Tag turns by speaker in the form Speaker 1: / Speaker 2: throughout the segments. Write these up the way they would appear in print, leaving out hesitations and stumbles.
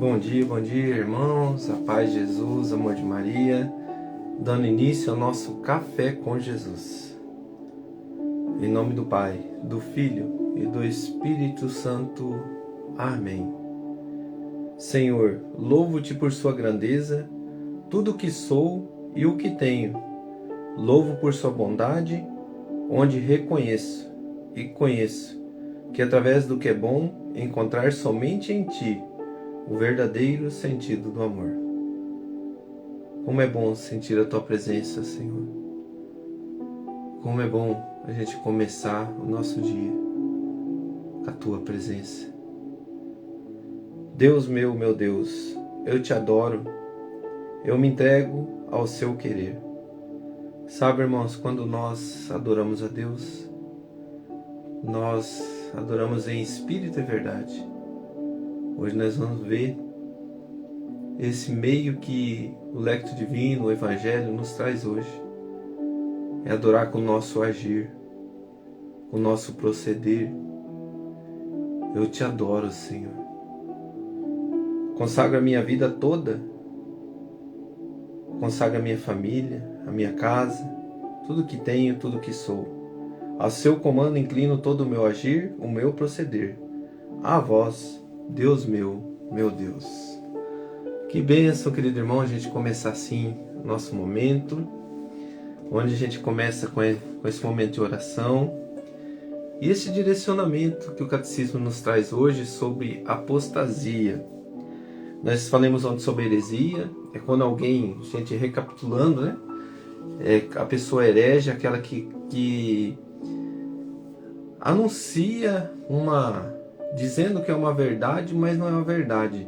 Speaker 1: Bom dia, irmãos, a paz de Jesus, amor de Maria, dando início ao nosso Café com Jesus. Em nome do Pai, do Filho e do Espírito Santo. Amém. Senhor, louvo-te por sua grandeza, tudo o que sou e o que tenho. Louvo por sua bondade, onde reconheço e conheço que através do que é bom, encontrar somente em ti o verdadeiro sentido do amor. Como é bom sentir a tua presença, Senhor. Como é bom a gente começar o nosso dia com a tua presença. Deus meu Deus, eu te adoro, eu me entrego ao seu querer. Sabe, irmãos, quando nós adoramos a Deus, nós adoramos em espírito e verdade. Hoje nós vamos ver esse meio que o Lectio Divino, o Evangelho, nos traz hoje. É adorar com o nosso agir, com o nosso proceder. Eu te adoro, Senhor. Consagro a minha vida toda. Consagro a minha família, a minha casa, tudo que tenho, tudo que sou. Ao seu comando inclino todo o meu agir, o meu proceder. A vós, Deus meu Deus. Que bênção, querido irmão, a gente começar assim o nosso momento, onde a gente começa com esse momento de oração e esse direcionamento que o Catecismo nos traz hoje sobre apostasia. Nós falamos ontem sobre heresia, é quando alguém, a gente recapitulando, né? A pessoa herege, aquela que anuncia dizendo que é uma verdade, mas não é uma verdade.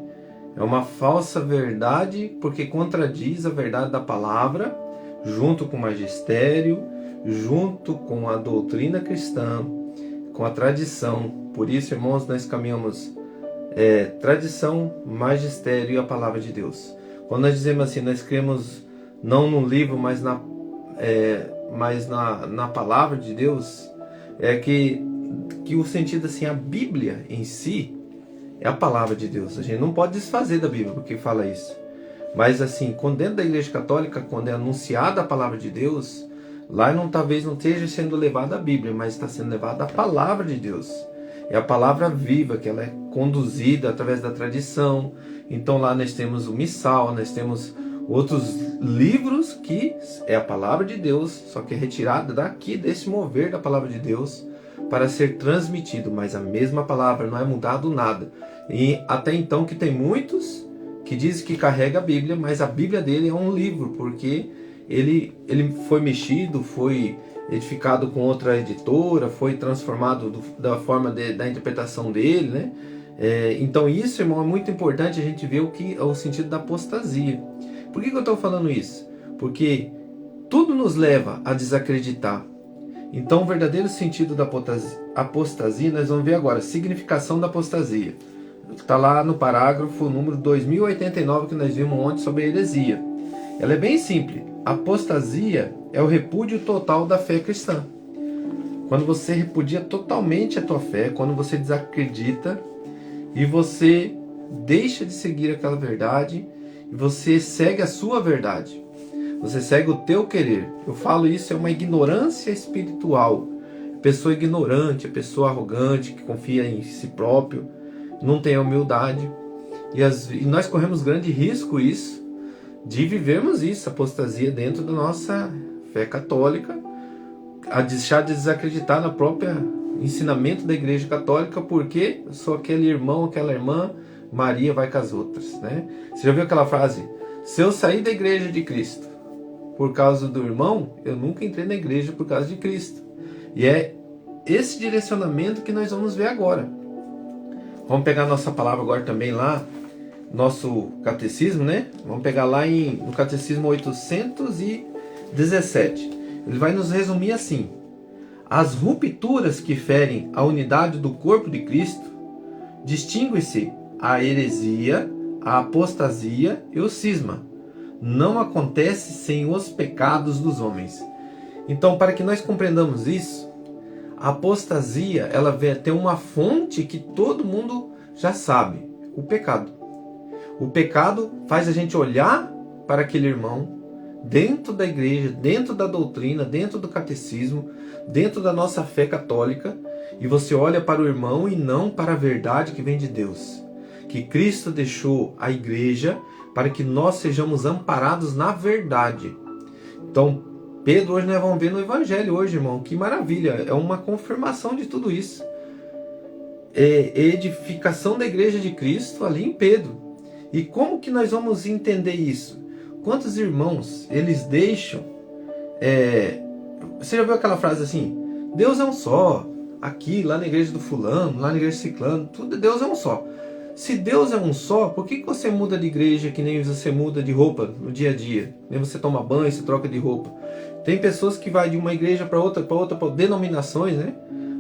Speaker 1: É uma falsa verdade, porque contradiz a verdade da palavra, junto com o magistério, junto com a doutrina cristã, com a tradição. Por isso, irmãos, nós caminhamos tradição, magistério e a palavra de Deus. Quando nós dizemos assim, nós cremos não no livro, mas na palavra de Deus, é que o sentido assim, a Bíblia em si é a palavra de Deus. A gente não pode desfazer da Bíblia porque fala isso. Mas assim, quando dentro da Igreja Católica, quando é anunciada a palavra de Deus, lá talvez não esteja sendo levada a Bíblia, mas está sendo levada a palavra de Deus. É a palavra viva, que ela é conduzida através da tradição. Então lá nós temos o missal, nós temos outros livros que é a palavra de Deus, só que é retirada daqui, desse mover da palavra de Deus, para ser transmitido, mas a mesma palavra, não é mudado nada. E até então que tem muitos que dizem que carrega a Bíblia, mas a Bíblia dele é um livro, porque ele foi mexido, foi edificado com outra editora, foi transformado da forma da interpretação dele, né? Então isso, irmão, é muito importante a gente ver o sentido da apostasia. Por que eu estou falando isso? Porque tudo nos leva a desacreditar. Então o verdadeiro sentido da apostasia, nós vamos ver agora, significação da apostasia. Está lá no parágrafo número 2089 que nós vimos ontem sobre a heresia. Ela é bem simples. Apostasia é o repúdio total da fé cristã. Quando você repudia totalmente a tua fé, quando você desacredita e você deixa de seguir aquela verdade e você segue a sua verdade. Você segue o teu querer. Eu falo isso, é uma ignorância espiritual. Pessoa ignorante, pessoa arrogante, que confia em si próprio, não tem humildade. E nós corremos grande risco de vivermos isso, apostasia dentro da nossa fé católica, a deixar de desacreditar na própria ensinamento da Igreja Católica, porque eu sou aquele irmão, aquela irmã, Maria vai com as outras, né? Você já viu aquela frase? Se eu sair da Igreja de Cristo por causa do irmão, eu nunca entrei na igreja por causa de Cristo. E é esse direcionamento que nós vamos ver agora. Vamos pegar nossa palavra agora também lá, nosso catecismo, né? Vamos pegar lá no catecismo 817. Ele vai nos resumir assim: as rupturas que ferem a unidade do corpo de Cristo distinguem-se a heresia, a apostasia e o cisma. Não acontece sem os pecados dos homens. Então, para que nós compreendamos isso, a apostasia, ela tem uma fonte que todo mundo já sabe, o pecado. O pecado faz a gente olhar para aquele irmão dentro da igreja, dentro da doutrina, dentro do catecismo, dentro da nossa fé católica, e você olha para o irmão e não para a verdade que vem de Deus. Que Cristo deixou a igreja para que nós sejamos amparados na verdade. Então, Pedro, hoje nós vamos ver no Evangelho hoje, irmão, que maravilha, é uma confirmação de tudo isso. É edificação da igreja de Cristo ali em Pedro. E como que nós vamos entender isso? Quantos irmãos, eles deixam... Você já viu aquela frase assim? Deus é um só. Aqui, lá na igreja do fulano, lá na igreja do ciclano, tudo, Deus é um só. Se Deus é um só, por que você muda de igreja que nem você muda de roupa no dia a dia? Nem você toma banho, você troca de roupa. Tem pessoas que vão de uma igreja para outra, para denominações, né?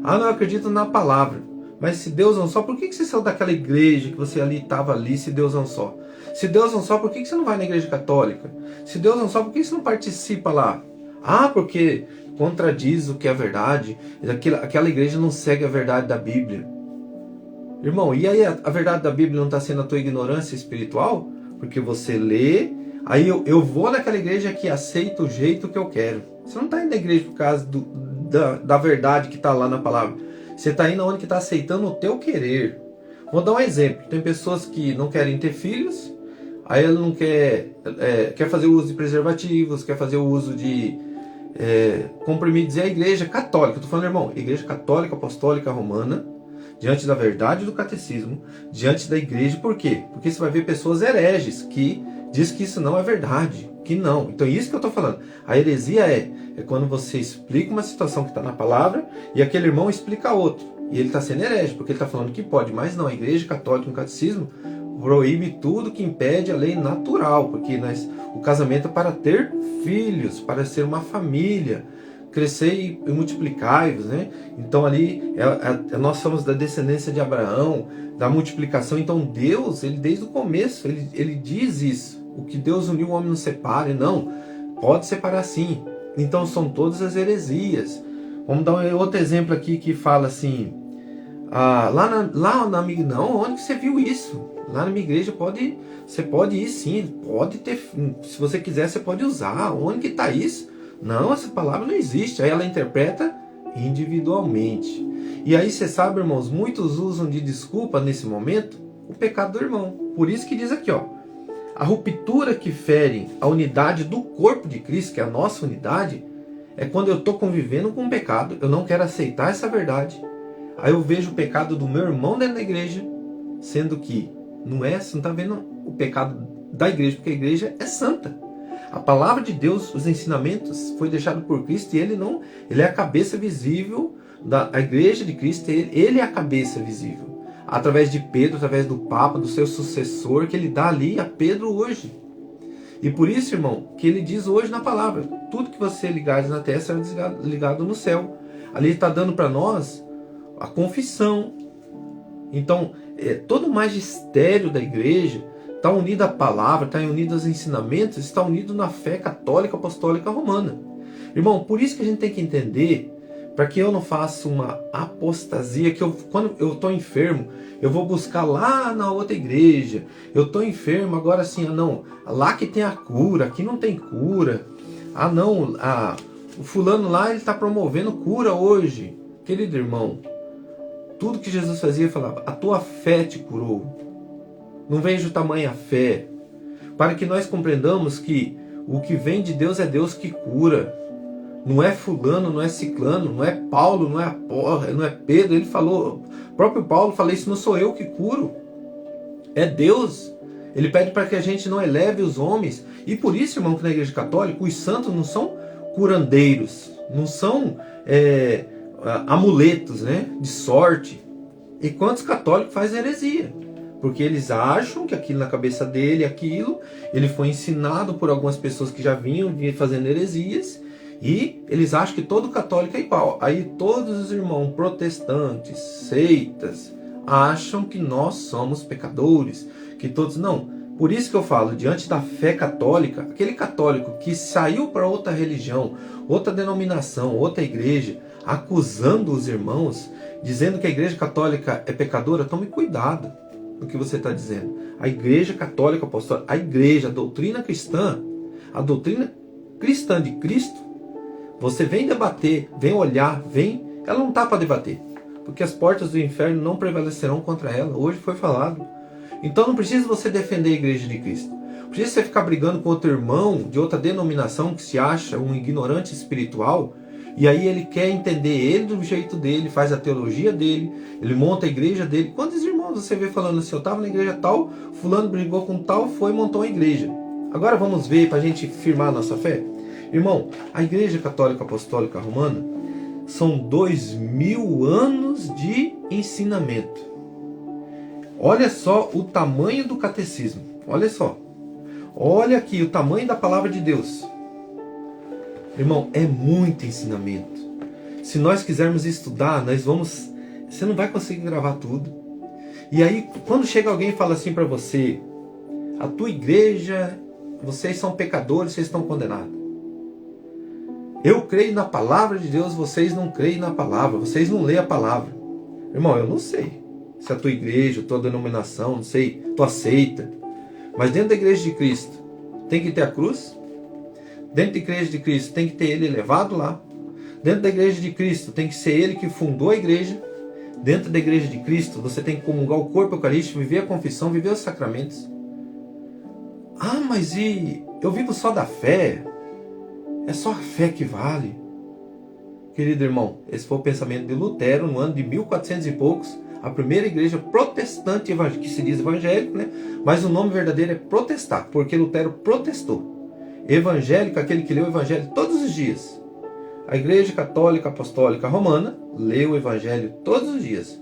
Speaker 1: Ah, não, eu acredito na palavra. Mas se Deus é um só, por que você saiu daquela igreja que você estava ali, se Deus é um só? Se Deus é um só, por que você não vai na igreja católica? Se Deus é um só, por que você não participa lá? Ah, porque contradiz o que é verdade. Aquela igreja não segue a verdade da Bíblia. Irmão, e aí a verdade da Bíblia não está sendo a tua ignorância espiritual? Porque você lê, aí eu vou naquela igreja que aceita o jeito que eu quero. Você não está indo na igreja por causa da verdade que está lá na palavra. Você está indo onde que está aceitando o teu querer. Vou dar um exemplo. Tem pessoas que não querem ter filhos, aí ela não quer fazer o uso de preservativos, quer fazer o uso de comprimidos. E a igreja católica, estou falando, irmão, igreja católica, apostólica, romana, diante da verdade do catecismo, diante da igreja. Por quê? Porque você vai ver pessoas hereges que diz que isso não é verdade, que não. Então isso que eu estou falando. A heresia é quando você explica uma situação que está na palavra e aquele irmão explica outro. E ele está sendo herege, porque ele está falando que pode, mas não. A igreja católica no catecismo proíbe tudo que impede a lei natural, porque o casamento é para ter filhos, para ser uma família, crescer e multiplicar-vos, né? Então ali nós somos da descendência de Abraão, da multiplicação. Então Deus, ele desde o começo, ele diz isso. O que Deus uniu, o homem não separe. Não, pode separar sim. Então são todas as heresias. Vamos dar um outro exemplo aqui que fala assim, lá na minha... Não, onde que você viu isso? Lá na minha igreja você pode ir sim, pode ter, se você quiser você pode usar. Onde que está isso? Não, essa palavra não existe. Aí ela interpreta individualmente. E aí você sabe, irmãos, muitos usam de desculpa nesse momento o pecado do irmão. Por isso que diz aqui, ó, a ruptura que fere a unidade do corpo de Cristo, que é a nossa unidade, é quando eu estou convivendo com o pecado, eu não quero aceitar essa verdade. Aí eu vejo o pecado do meu irmão dentro da igreja, sendo que você não está vendo o pecado da igreja, porque a igreja é santa. A palavra de Deus, os ensinamentos, foi deixado por Cristo e ele é a cabeça visível da igreja de Cristo, ele é a cabeça visível. Através de Pedro, através do Papa, do seu sucessor, que ele dá ali a Pedro hoje. E por isso, irmão, que ele diz hoje na palavra, tudo que você ligares na terra será ligado no céu. Ali ele está dando para nós a confissão. Então, todo o magistério da igreja está unido à palavra, está unido aos ensinamentos, está unido na fé católica, apostólica, romana. Irmão, por isso que a gente tem que entender, para que eu não faça uma apostasia, que quando eu estou enfermo, eu vou buscar lá na outra igreja. Eu estou enfermo, agora assim, não, lá que tem a cura, aqui não tem cura. Não, o fulano lá, ele está promovendo cura hoje. Querido irmão, tudo que Jesus fazia, falava, a tua fé te curou. Não vejo tamanha fé. Para que nós compreendamos que o que vem de Deus é Deus que cura. Não é fulano, não é ciclano, não é Paulo, não é Pedro. Ele falou, o próprio Paulo falou, isso não sou eu que curo. É Deus. Ele pede para que a gente não eleve os homens. E por isso, irmão, que na igreja católica, os santos não são curandeiros. Não são amuletos, né, de sorte. E quantos católicos fazem heresia? Porque eles acham que aquilo na cabeça dele, ele foi ensinado por algumas pessoas que já vinham fazendo heresias, e eles acham que todo católico é igual. Aí todos os irmãos protestantes, seitas, acham que nós somos pecadores, que todos... Não, por isso que eu falo, diante da fé católica, aquele católico que saiu para outra religião, outra denominação, outra igreja, acusando os irmãos, dizendo que a igreja católica é pecadora, tome cuidado. no que você está dizendo. A Igreja Católica Apostólica, a Igreja, a doutrina cristã de Cristo, você vem debater, vem olhar, ela não está para debater, porque as portas do inferno não prevalecerão contra ela. Hoje foi falado. Então não precisa você defender a Igreja de Cristo. Não precisa você ficar brigando com outro irmão de outra denominação que se acha um ignorante espiritual, e aí ele quer entender ele do jeito dele, faz a teologia dele, ele monta a igreja dele. Quantos irmãos você vê falando assim, eu estava na igreja tal, fulano brigou com tal, foi e montou a igreja. Agora vamos ver, para a gente firmar a nossa fé. Irmão, a Igreja Católica Apostólica Romana são 2000 anos de ensinamento. Olha só o tamanho do catecismo. Olha só. Olha aqui o tamanho da palavra de Deus. Irmão, é muito ensinamento. Se nós quisermos estudar, você não vai conseguir gravar tudo. E aí, quando chega alguém e fala assim para você, a tua igreja, vocês são pecadores, vocês estão condenados. Eu creio na palavra de Deus, vocês não creem na palavra, vocês não leem a palavra. Irmão, eu não sei se a tua igreja, a tua denominação, não sei, tua seita. Mas dentro da igreja de Cristo, tem que ter a cruz. Dentro da igreja de Cristo tem que ter ele levado lá. Dentro da igreja de Cristo tem que ser ele que fundou a igreja. Dentro da igreja de Cristo você tem que comungar o corpo eucarístico, viver a confissão, viver os sacramentos. Ah, mas eu vivo só da fé. É só a fé que vale. Querido irmão, esse foi o pensamento de Lutero no ano de 1400 e poucos. A primeira igreja protestante, que se diz evangélico, né? Mas o nome verdadeiro é protestar, porque Lutero protestou. Evangélico, aquele que lê o Evangelho todos os dias. A Igreja Católica Apostólica Romana lê o Evangelho todos os dias.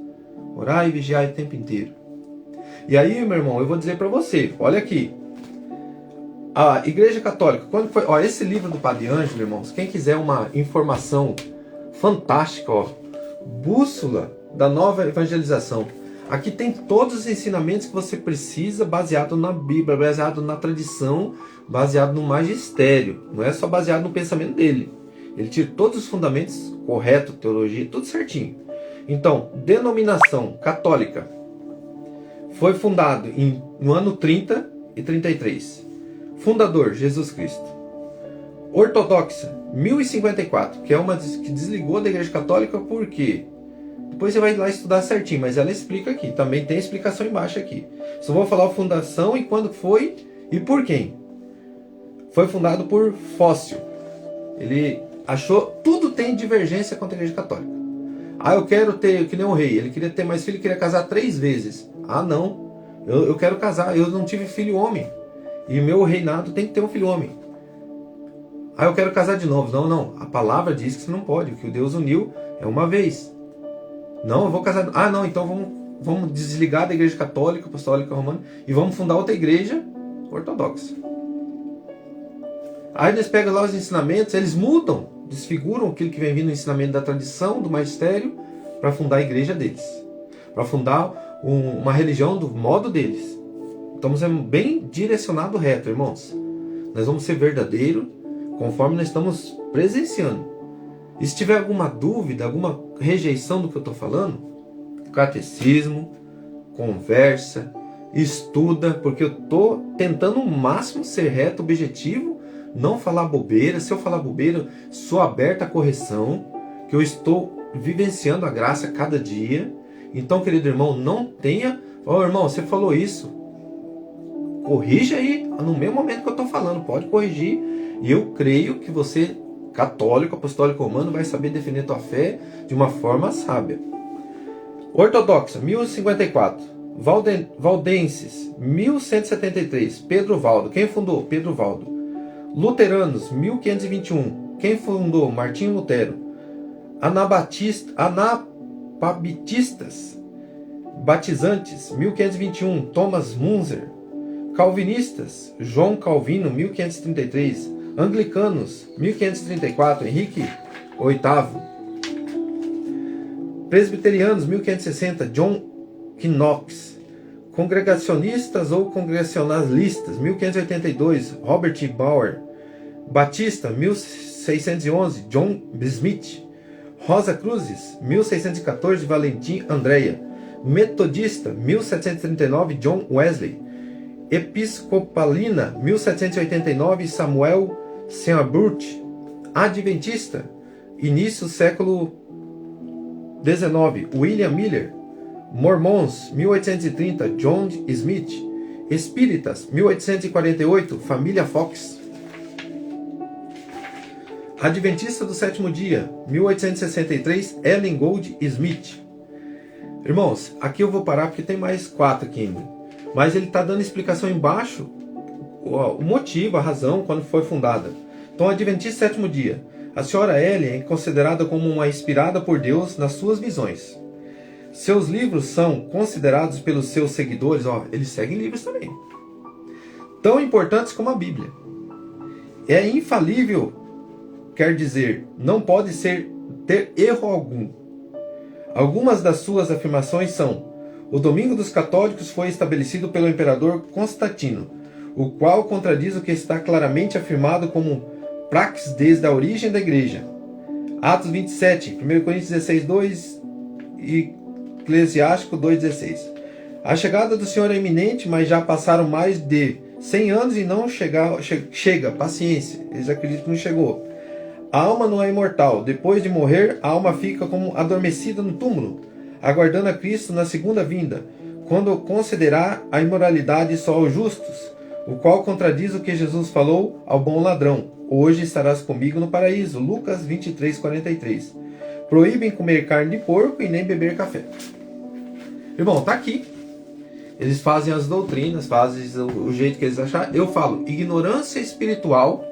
Speaker 1: Orai e vigiai o tempo inteiro. E aí, meu irmão, eu vou dizer para você, olha aqui. A Igreja Católica, quando foi... Ó, esse livro do Padre Ângelo, irmãos, quem quiser uma informação fantástica, ó, Bússola da Nova Evangelização. Aqui tem todos os ensinamentos que você precisa, baseado na Bíblia, baseado na tradição, baseado no magistério. Não é só baseado no pensamento dele. Ele tira todos os fundamentos corretos, teologia, tudo certinho. Então, denominação católica foi fundado no ano 30 e 33. Fundador, Jesus Cristo. Ortodoxa, 1054, que é uma que desligou da Igreja Católica, por quê? Depois você vai lá estudar certinho, mas ela explica aqui. Também tem explicação embaixo aqui. Só vou falar a fundação e quando foi e por quem. Foi fundado por Fócio. Ele achou... Tudo tem divergência contra a Igreja Católica. Ah, eu quero ter, que nem um rei. Ele queria ter mais filho, queria casar 3 vezes. Ah, não. Eu quero casar. Eu não tive filho homem. E meu reinado tem que ter um filho homem. Ah, eu quero casar de novo. Não, não. A palavra diz que você não pode. O que o Deus uniu é uma vez. Não, eu vou casar... Ah, não, então vamos desligar da Igreja Católica, Apostólica Romana e vamos fundar outra igreja ortodoxa. Aí eles pegam lá os ensinamentos, eles mudam, desfiguram aquilo que vem vindo no ensinamento da tradição, do magistério, para fundar a igreja deles. Para fundar uma religião do modo deles. Estamos bem direcionado reto, irmãos. Nós vamos ser verdadeiros conforme nós estamos presenciando. E se tiver alguma dúvida, alguma rejeição do que eu estou falando, catecismo, conversa, estuda, porque eu estou tentando o máximo ser reto, objetivo, não falar bobeira. Se eu falar bobeira, sou aberto à correção, que eu estou vivenciando a graça a cada dia. Então, querido irmão, não tenha... Ó, irmão, você falou isso. Corrija aí, no mesmo momento que eu estou falando, pode corrigir. E eu creio que você... católico, apostólico romano, vai saber defender tua fé de uma forma sábia. Ortodoxa, 1054. Valdenses, 1173. Pedro Valdo. Quem fundou? Pedro Valdo. Luteranos, 1521. Quem fundou? Martinho Lutero. Anabatistas, batizantes, 1521. Thomas Munzer. Calvinistas, João Calvino, 1533. Anglicanos, 1534, Henrique VIII. Presbiterianos, 1560, John Knox. Congregacionistas ou congregacionalistas, 1582, Robert Bauer. Batista, 1611, John Smith. Rosa Cruzes, 1614, Valentim Andréa. Metodista, 1739, John Wesley. Episcopalina, 1789, Samuel Seymour. Adventista, início do século XIX, William Miller. Mormons, 1830, John Smith. Espíritas, 1848, família Fox. Adventista do sétimo dia, 1863, Ellen Gold Smith. Irmãos, aqui eu vou parar porque tem mais 4 aqui ainda. Mas ele está dando explicação embaixo, o motivo, a razão, quando foi fundada. Então, Adventista sétimo dia. A senhora Ellen é considerada como uma inspirada por Deus nas suas visões. Seus livros são considerados pelos seus seguidores, eles seguem livros também, tão importantes como a Bíblia. É infalível, quer dizer, não pode ter erro algum. Algumas das suas afirmações são: o domingo dos católicos foi estabelecido pelo imperador Constantino, o qual contradiz o que está claramente afirmado como praxis desde a origem da igreja. Atos 27, 1 Coríntios 16, 2 e Eclesiástico 2,16. A chegada do Senhor é iminente, mas já passaram mais de 100 anos e não chega, paciência, eles acreditam que não chegou. A alma não é imortal. Depois de morrer, a alma fica como adormecida no túmulo, aguardando a Cristo na segunda vinda, quando concederá a imoralidade só aos justos, o qual contradiz o que Jesus falou ao bom ladrão: hoje estarás comigo no paraíso. Lucas 23:43. Proíbem comer carne de porco e nem beber café. Irmão, tá aqui. Eles fazem as doutrinas, fazem o jeito que eles acharem. Eu falo, ignorância espiritual,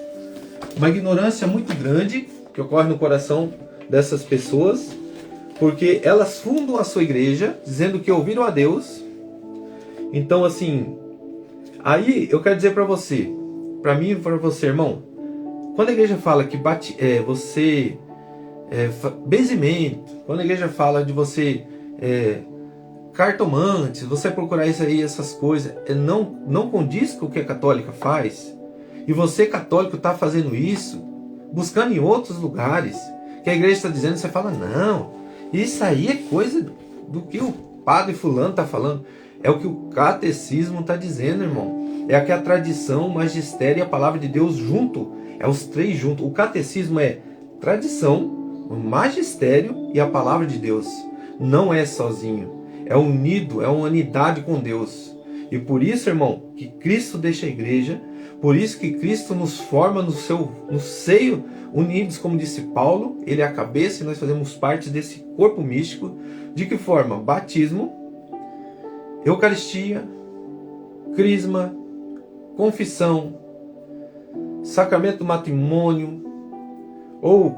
Speaker 1: uma ignorância muito grande que ocorre no coração dessas pessoas, porque elas fundam a sua igreja dizendo que ouviram a Deus. Então, assim, aí eu quero dizer para você, para mim e para você, irmão, quando a igreja fala que benzimento, quando a igreja fala de você cartomante, você procurar isso aí, essas coisas, não condiz com o que a católica faz, e você católico está fazendo isso, buscando em outros lugares, que a igreja está dizendo, você fala, não, isso aí é coisa do que o padre fulano está falando, é o que o catecismo está dizendo, irmão, é que a tradição, o magistério e a palavra de Deus junto, é os três juntos. O catecismo é tradição, o magistério e a palavra de Deus. Não é sozinho. É unido, é uma unidade com Deus. E por isso, irmão, que Cristo deixa a igreja, por isso que Cristo nos forma no seio, unidos, como disse Paulo, ele é a cabeça e nós fazemos parte desse corpo místico. De que forma? Batismo, Eucaristia, Crisma, confissão, sacramento do matrimônio, ou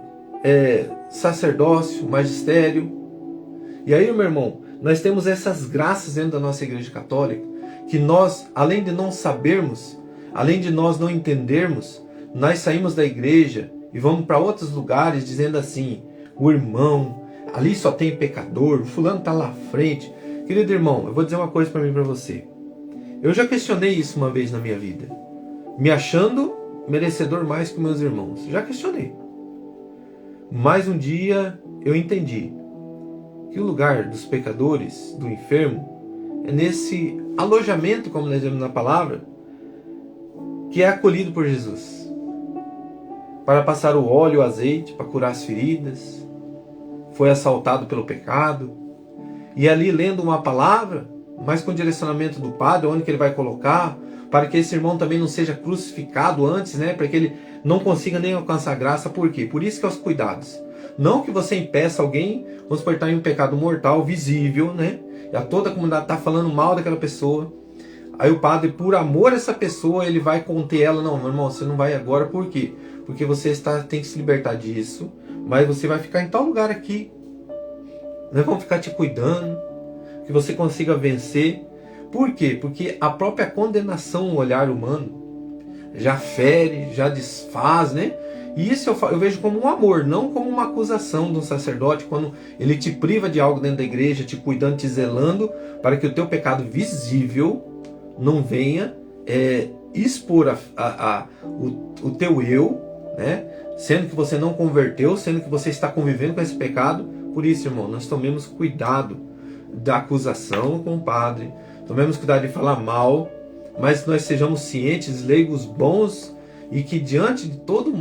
Speaker 1: sacerdócio, magistério. E aí, meu irmão, nós temos essas graças dentro da nossa igreja católica, que nós, além de não sabermos, além de nós não entendermos, nós saímos da igreja e vamos para outros lugares dizendo assim, o irmão, ali só tem pecador, o fulano está lá à frente. Querido irmão, eu vou dizer uma coisa para mim e para você. Eu já questionei isso uma vez na minha vida, me achando merecedor mais que meus irmãos. Já questionei. Mas um dia eu entendi que o lugar dos pecadores, do enfermo, é nesse alojamento, como nós vemos na palavra, que é acolhido por Jesus, para passar o óleo e o azeite, para curar as feridas, foi assaltado pelo pecado, e ali lendo uma palavra, mas com direcionamento do Padre, onde que ele vai colocar, para que esse irmão também não seja crucificado antes, né? Para que ele não consiga nem alcançar graça. Por quê? Por isso que é os cuidados. Não que você impeça alguém, vamos supor, estar em um pecado mortal, visível, né? E a toda a comunidade está falando mal daquela pessoa. Aí o padre, por amor a essa pessoa, ele vai conter ela. Não, meu irmão, você não vai agora. Por quê? Porque você tem que se libertar disso, mas você vai ficar em tal lugar aqui. Nós vamos ficar te cuidando, que você consiga vencer. Por quê? Porque a própria condenação no olhar humano já fere, já desfaz, né? E isso eu vejo como um amor, não como uma acusação de um sacerdote, quando ele te priva de algo dentro da igreja, te cuidando, te zelando, para que o teu pecado visível não venha expor o teu eu, né? Sendo que você não converteu, sendo que você está convivendo com esse pecado. Por isso, irmão, nós tomemos cuidado. da acusação com o padre, tomemos cuidado de falar mal, mas nós sejamos cientes, leigos bons, e que diante de todas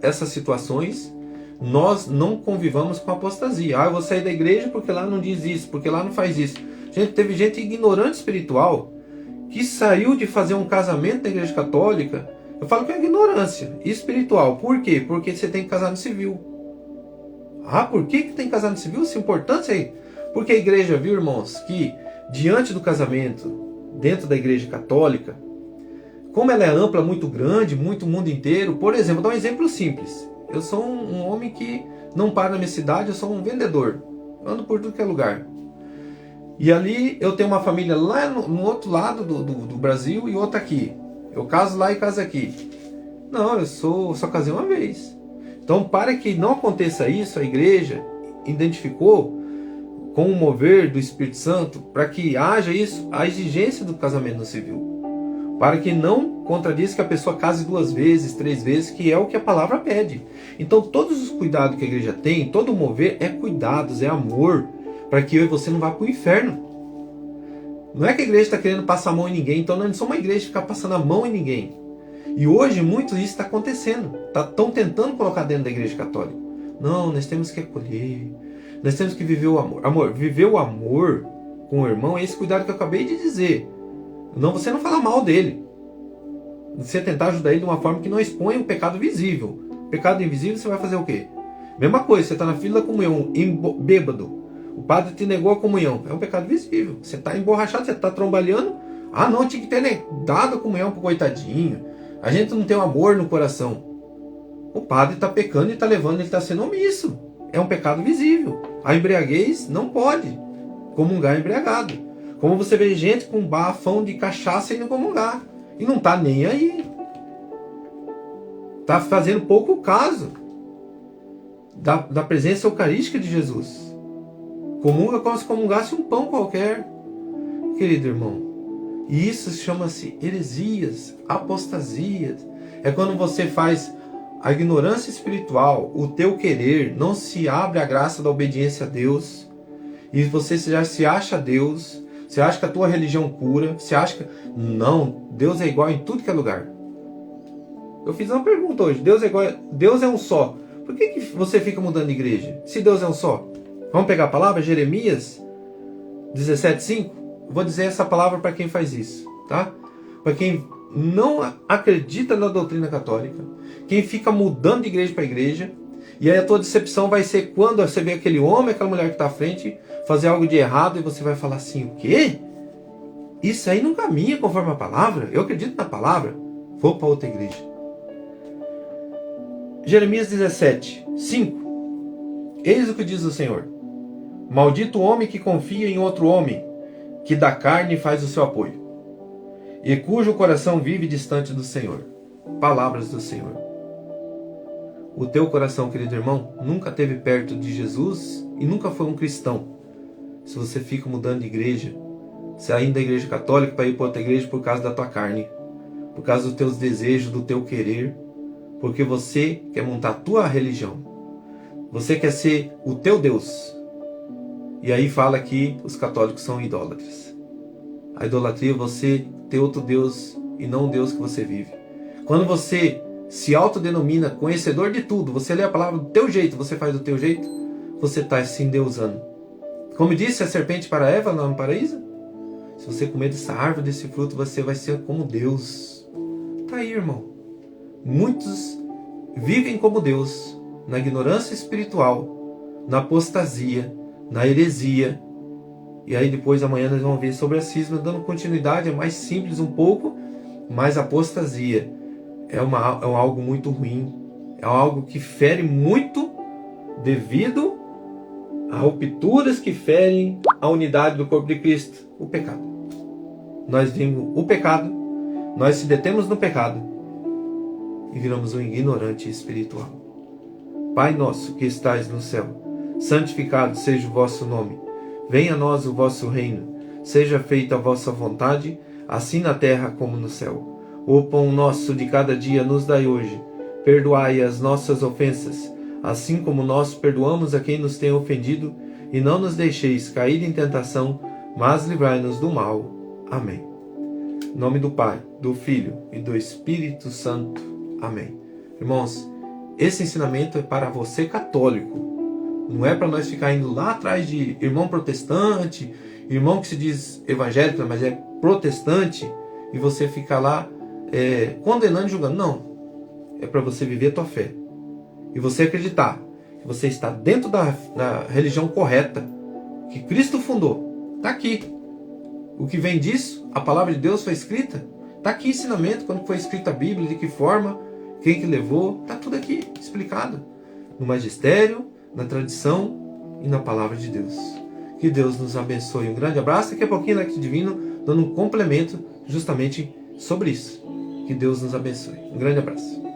Speaker 1: essas situações, nós não convivamos com apostasia. Eu vou sair da igreja porque lá não diz isso, porque lá não faz isso. Gente, teve gente ignorante espiritual que saiu de fazer um casamento na igreja católica. Eu falo que é ignorância espiritual. Por quê? Porque você tem que casar no civil. Por que tem que casar no civil? Isso é importância aí. Porque a igreja viu, irmãos, que diante do casamento, dentro da igreja católica, como ela é ampla, muito grande, muito mundo inteiro. Por exemplo, vou dar um exemplo simples. Eu sou um homem que não para na minha cidade, eu sou um vendedor. Eu ando por tudo que é lugar. E ali eu tenho uma família lá no outro lado do Brasil e outra aqui. Eu caso lá e caso aqui. Não, eu só casei uma vez. Então, para que não aconteça isso, a igreja identificou com o mover do Espírito Santo para que haja isso, a exigência do casamento no civil. Para que não contradiz que a pessoa case 2 vezes, 3 vezes, que é o que a palavra pede. Então, todos os cuidados que a igreja tem, todo o mover é cuidados, é amor, para que eu e você não vá para o inferno. Não é que a igreja está querendo passar a mão em ninguém, então não somos uma igreja que fica passando a mão em ninguém. E hoje muito isso está acontecendo. Estão tentando colocar dentro da igreja católica. Não, nós temos que acolher. Nós temos que viver o amor. Viver o amor com o irmão é esse cuidado que eu acabei de dizer. Não, você não fala mal dele. Você tentar ajudar ele de uma forma que não exponha um pecado visível. Pecado invisível, você vai fazer o quê? Mesma coisa, você está na fila da comunhão, bêbado. O padre te negou a comunhão. É um pecado visível. Você está emborrachado, você está trombaleando. Não, tinha que ter dado a comunhão pro coitadinho. A gente não tem um amor no coração. O padre está pecando e está levando, ele está sendo omisso. É um pecado visível. A embriaguez não pode comungar embriagado. Como você vê gente com bafão de cachaça indo comungar. E não está nem aí. Está fazendo pouco caso da presença eucarística de Jesus. Comunga como se comungasse um pão qualquer. Querido irmão, e isso chama-se heresias, apostasias. É quando você faz a ignorância espiritual, o teu querer, não se abre à graça da obediência a Deus, e você já se acha Deus, você acha que a tua religião cura, você acha que... Não, Deus é igual em tudo que é lugar. Eu fiz uma pergunta hoje, Deus é um só. Por que você fica mudando de igreja? Se Deus é um só. Vamos pegar a palavra, Jeremias 17:5? Vou dizer essa palavra para quem faz isso, tá? Para quem não acredita na doutrina católica, quem fica mudando de igreja para igreja, e aí a tua decepção vai ser quando você vê aquele homem, aquela mulher que está à frente, fazer algo de errado e você vai falar assim, o quê? Isso aí não caminha conforme a palavra? Eu acredito na palavra, vou para outra igreja. Jeremias 17:5. Eis o que diz o Senhor: maldito o homem que confia em outro homem, que da carne faz o seu apoio, e cujo coração vive distante do Senhor. Palavras do Senhor. O teu coração, querido irmão, nunca esteve perto de Jesus e nunca foi um cristão. Se você fica mudando de igreja, saindo da igreja católica para ir para outra igreja por causa da tua carne, por causa dos teus desejos, do teu querer, porque você quer montar a tua religião, você quer ser o teu Deus. E aí fala que os católicos são idólatras. A idolatria é você ter outro Deus e não o Deus que você vive. Quando você se autodenomina conhecedor de tudo, você lê a palavra do teu jeito, você faz do teu jeito, você está se endeusando. Como disse a serpente para Eva lá no paraíso, se você comer dessa árvore, desse fruto, você vai ser como Deus. Está aí, irmão. Muitos vivem como Deus, na ignorância espiritual, na apostasia, na heresia. E aí depois amanhã nós vamos ver sobre a cisma, dando continuidade, é mais simples um pouco, mas a apostasia é algo muito ruim, é algo que fere muito devido a rupturas que ferem a unidade do corpo de Cristo, o pecado. Nós vimos o pecado, nós se detemos no pecado e viramos um ignorante espiritual. Pai nosso que estais no céu, santificado seja o vosso nome. Venha a nós o vosso reino. Seja feita a vossa vontade, assim na terra como no céu. O pão nosso de cada dia nos dai hoje. Perdoai as nossas ofensas, assim como nós perdoamos a quem nos tem ofendido. e não nos deixeis cair em tentação, mas livrai-nos do mal. Amém. Em nome do Pai, do Filho e do Espírito Santo. Amém. Irmãos, esse ensinamento é para você católico. Não é para nós ficar indo lá atrás de irmão protestante, irmão que se diz evangélico, mas é protestante, e você ficar lá condenando e julgando. Não. É para você viver a tua fé. E você acreditar que você está dentro da religião correta, que Cristo fundou. Está aqui. O que vem disso, a palavra de Deus foi escrita. Está aqui o ensinamento, quando foi escrita a Bíblia, de que forma, quem que levou. Está tudo aqui explicado. No magistério, na tradição e na palavra de Deus. Que Deus nos abençoe. Um grande abraço. Daqui a pouquinho, Leque Divino, dando um complemento justamente sobre isso. Que Deus nos abençoe. Um grande abraço.